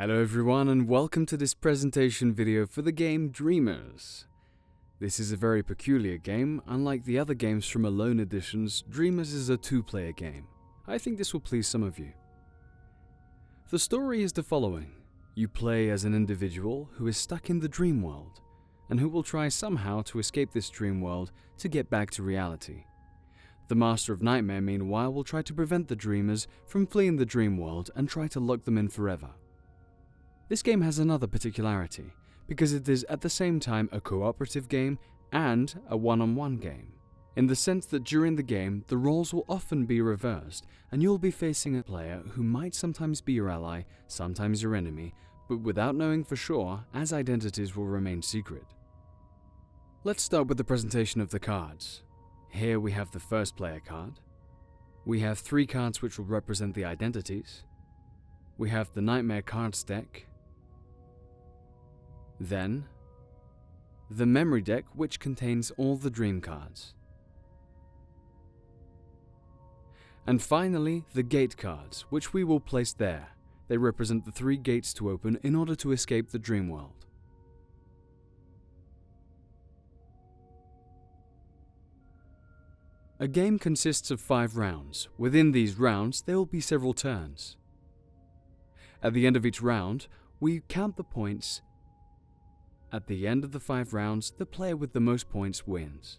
Hello everyone and welcome to this presentation video for the game Dreamers. This is a very peculiar game. Unlike the other games from Alone editions, Dreamers is a two-player game. I think this will please some of you. The story is the following. You play as an individual who is stuck in the dream world, and who will try somehow to escape this dream world to get back to reality. The Master of Nightmare, meanwhile, will try to prevent the dreamers from fleeing the dream world and try to lock them in forever. This game has another particularity, because it is at the same time a cooperative game and a one-on-one game, in the sense that during the game the roles will often be reversed and you'll be facing a player who might sometimes be your ally, sometimes your enemy, but without knowing for sure, as identities will remain secret. Let's start with the presentation of the cards. Here we have the first player card. We have 3 cards which will represent the identities. We have the Nightmare cards deck. Then, the memory deck, which contains all the dream cards. And finally, the gate cards, which we will place there. They represent the 3 gates to open in order to escape the dream world. A game consists of 5 rounds. Within these rounds, there will be several turns. At the end of each round, we count the points. At the end of the 5 rounds, the player with the most points wins.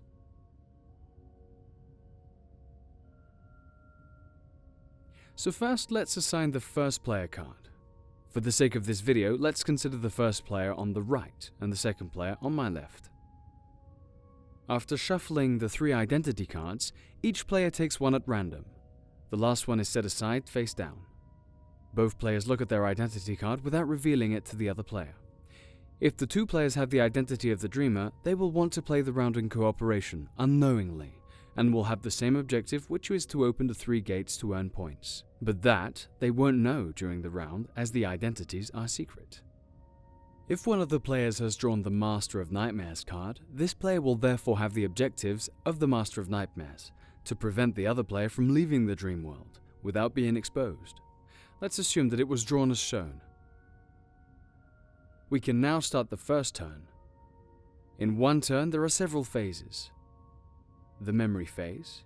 So first, let's assign the first player card. For the sake of this video, let's consider the first player on the right and the second player on my left. After shuffling the 3 identity cards, each player takes one at random. The last one is set aside face down. Both players look at their identity card without revealing it to the other player. If the 2 players have the identity of the dreamer, they will want to play the round in cooperation, unknowingly, and will have the same objective, which is to open the 3 gates to earn points. But that they won't know during the round, as the identities are secret. If one of the players has drawn the Master of Nightmares card, this player will therefore have the objectives of the Master of Nightmares, to prevent the other player from leaving the dream world, without being exposed. Let's assume that it was drawn as shown. We can now start the first turn. In one turn, there are several phases. The memory phase.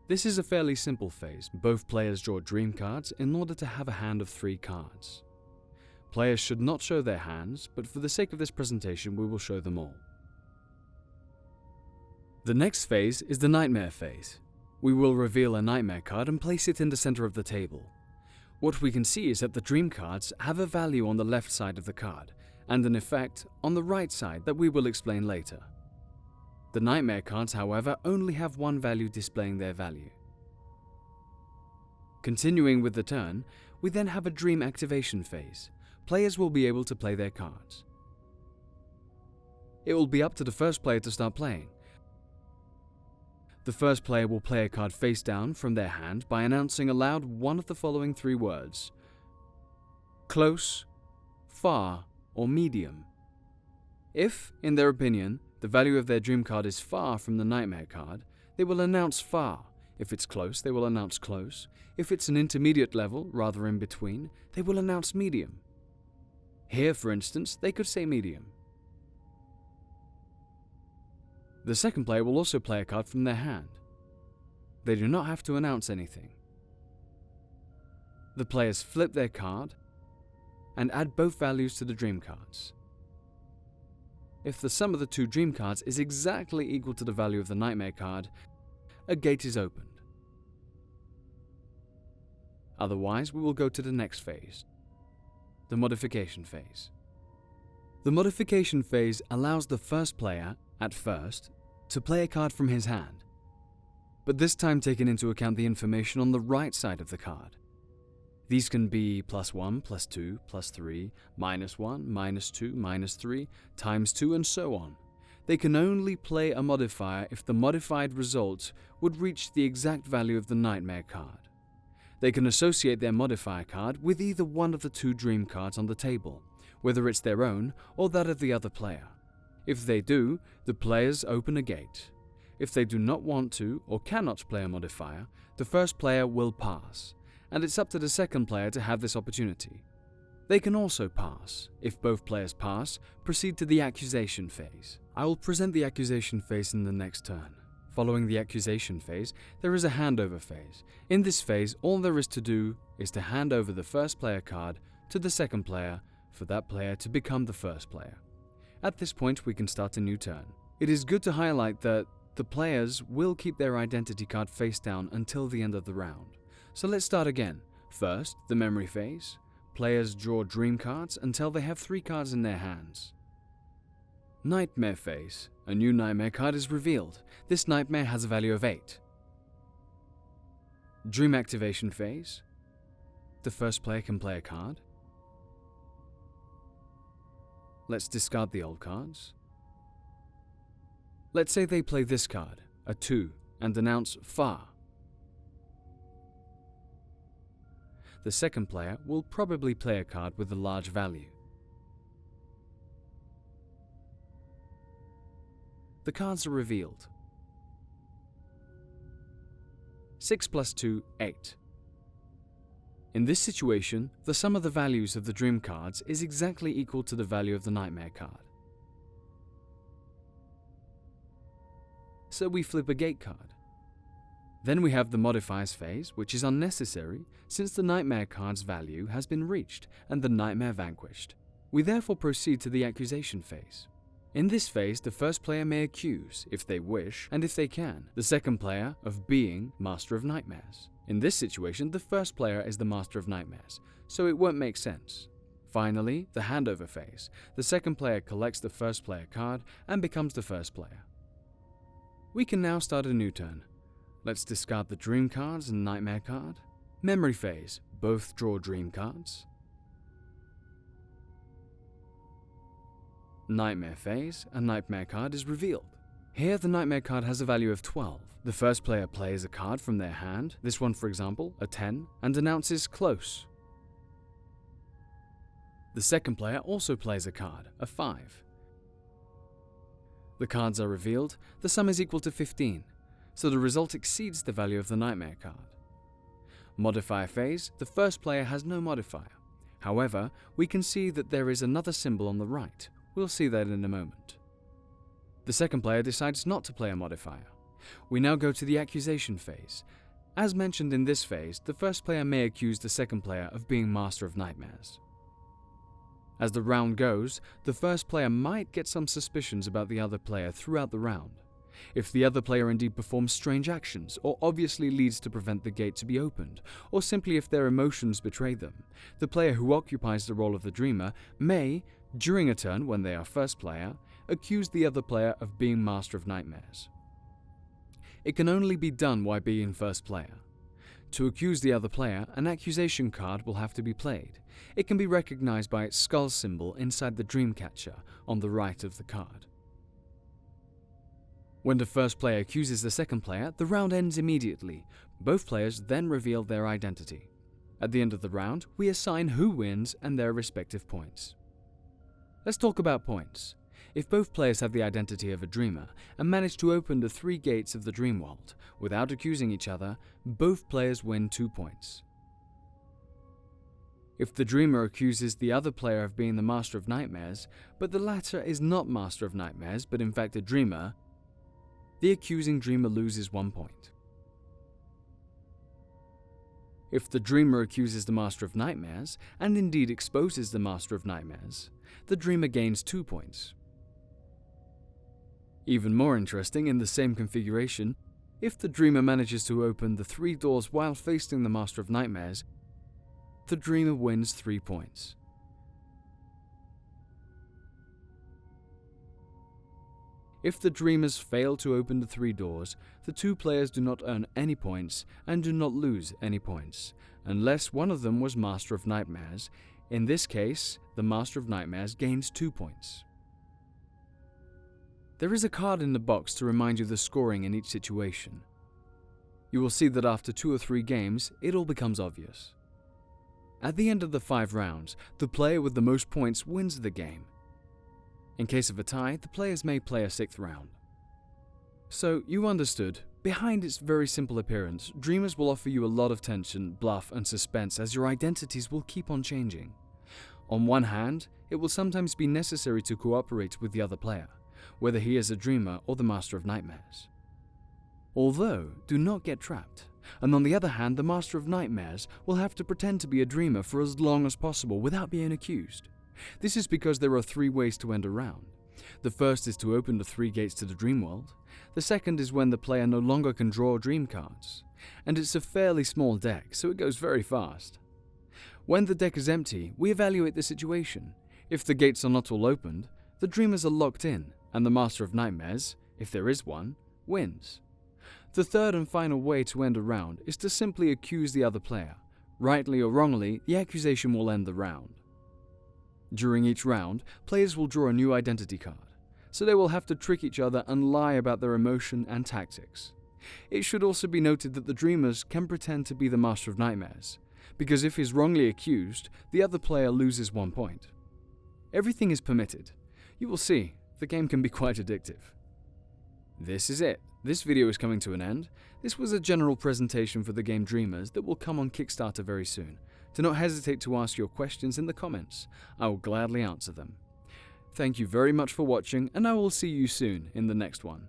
This is a fairly simple phase. Both players draw dream cards in order to have a hand of 3 cards. Players should not show their hands, but for the sake of this presentation, we will show them all. The next phase is the Nightmare phase. We will reveal a Nightmare card and place it in the center of the table. What we can see is that the dream cards have a value on the left side of the card, and an effect on the right side that we will explain later. The Nightmare cards, however, only have one value displaying their value. Continuing with the turn, we then have a Dream Activation phase. Players will be able to play their cards. It will be up to the first player to start playing. The first player will play a card face down from their hand by announcing aloud one of the following 3 words: close, far, or medium. If, in their opinion, the value of their dream card is far from the Nightmare card, they will announce far. If it's close, they will announce close. If it's an intermediate level, rather in between, they will announce medium. Here, for instance, they could say medium. The second player will also play a card from their hand. They do not have to announce anything. The players flip their card and add both values to the dream cards. If the sum of the 2 dream cards is exactly equal to the value of the Nightmare card, a gate is opened. Otherwise, we will go to the next phase, the modification phase. The modification phase allows the first player, at first, to play a card from his hand, but this time taking into account the information on the right side of the card. These can be +1, +2, +3, -1, -2, -3, ×2, and so on. They can only play a modifier if the modified result would reach the exact value of the Nightmare card. They can associate their modifier card with either one of the 2 dream cards on the table, whether it's their own or that of the other player. If they do, the players open a gate. If they do not want to or cannot play a modifier, the first player will pass, and it's up to the second player to have this opportunity. They can also pass. If both players pass, proceed to the accusation phase. I will present the accusation phase in the next turn. Following the accusation phase, there is a handover phase. In this phase, all there is to do is to hand over the first player card to the second player for that player to become the first player. At this point, we can start a new turn. It is good to highlight that the players will keep their identity card face down until the end of the round. So let's start again. First, the memory phase. Players draw dream cards until they have 3 cards in their hands. Nightmare phase. A new nightmare card is revealed. This nightmare has a value of 8. Dream activation phase. The first player can play a card. Let's discard the old cards. Let's say they play this card, a 2, and announce far. The second player will probably play a card with a large value. The cards are revealed. 6 plus 2, 8. In this situation, the sum of the values of the dream cards is exactly equal to the value of the nightmare card. So we flip a gate card. Then we have the modifiers phase, which is unnecessary since the nightmare card's value has been reached and the nightmare vanquished. We therefore proceed to the accusation phase. In this phase, the first player may accuse, if they wish and if they can, the second player of being Master of Nightmares. In this situation, the first player is the Master of Nightmares, so it won't make sense. Finally, the handover phase. The second player collects the first player card and becomes the first player. We can now start a new turn. Let's discard the dream cards and nightmare card. Memory phase. Both draw dream cards. Nightmare phase. A nightmare card is revealed. Here the nightmare card has a value of 12. The first player plays a card from their hand, this one for example, a 10, and announces close. The second player also plays a card, a 5. The cards are revealed, the sum is equal to 15, so the result exceeds the value of the nightmare card. Modifier phase, the first player has no modifier. However, we can see that there is another symbol on the right. We'll see that in a moment. The second player decides not to play a modifier. We now go to the accusation phase. As mentioned in this phase, the first player may accuse the second player of being Master of Nightmares. As the round goes, the first player might get some suspicions about the other player throughout the round. If the other player indeed performs strange actions, or obviously leads to prevent the gate to be opened, or simply if their emotions betray them, the player who occupies the role of the dreamer may, during a turn when they are first player, accuse the other player of being Master of Nightmares. It can only be done while being first player. To accuse the other player, an accusation card will have to be played. It can be recognized by its skull symbol inside the dream catcher on the right of the card. When the first player accuses the second player, the round ends immediately. Both players then reveal their identity. At the end of the round, we assign who wins and their respective points. Let's talk about points. If both players have the identity of a dreamer and manage to open the 3 gates of the dream world without accusing each other, both players win 2 points. If the dreamer accuses the other player of being the Master of Nightmares, but the latter is not Master of Nightmares but in fact a dreamer, the accusing dreamer loses 1 point. If the dreamer accuses the Master of Nightmares, and indeed exposes the Master of Nightmares, the dreamer gains 2 points. Even more interesting, in the same configuration, if the dreamer manages to open the 3 doors while facing the Master of Nightmares, the dreamer wins 3 points. If the dreamers fail to open the 3 doors, the 2 players do not earn any points and do not lose any points, unless one of them was Master of Nightmares. In this case, the Master of Nightmares gains 2 points. There is a card in the box to remind you the scoring in each situation. You will see that after 2 or 3 games, it all becomes obvious. At the end of the 5 rounds, the player with the most points wins the game. In case of a tie, the players may play a 6th round. So, you understood, behind its very simple appearance, Dreamers will offer you a lot of tension, bluff, and suspense as your identities will keep on changing. On one hand, it will sometimes be necessary to cooperate with the other player, whether he is a dreamer or the Master of Nightmares. Although, do not get trapped, and on the other hand, the Master of Nightmares will have to pretend to be a dreamer for as long as possible without being accused. This is because there are 3 ways to end a round. The first is to open the 3 gates to the dream world, the second is when the player no longer can draw dream cards, and it's a fairly small deck, so it goes very fast. When the deck is empty, we evaluate the situation. If the gates are not all opened, the dreamers are locked in, and the Master of Nightmares, if there is one, wins. The third and final way to end a round is to simply accuse the other player. Rightly or wrongly, the accusation will end the round. During each round, players will draw a new identity card, so they will have to trick each other and lie about their emotion and tactics. It should also be noted that the dreamers can pretend to be the Master of Nightmares, because if he's wrongly accused, the other player loses 1 point. Everything is permitted. You will see, the game can be quite addictive. This is it. This video is coming to an end. This was a general presentation for the game Dreamers that will come on Kickstarter very soon. Do not hesitate to ask your questions in the comments. I will gladly answer them. Thank you very much for watching, and I will see you soon in the next one.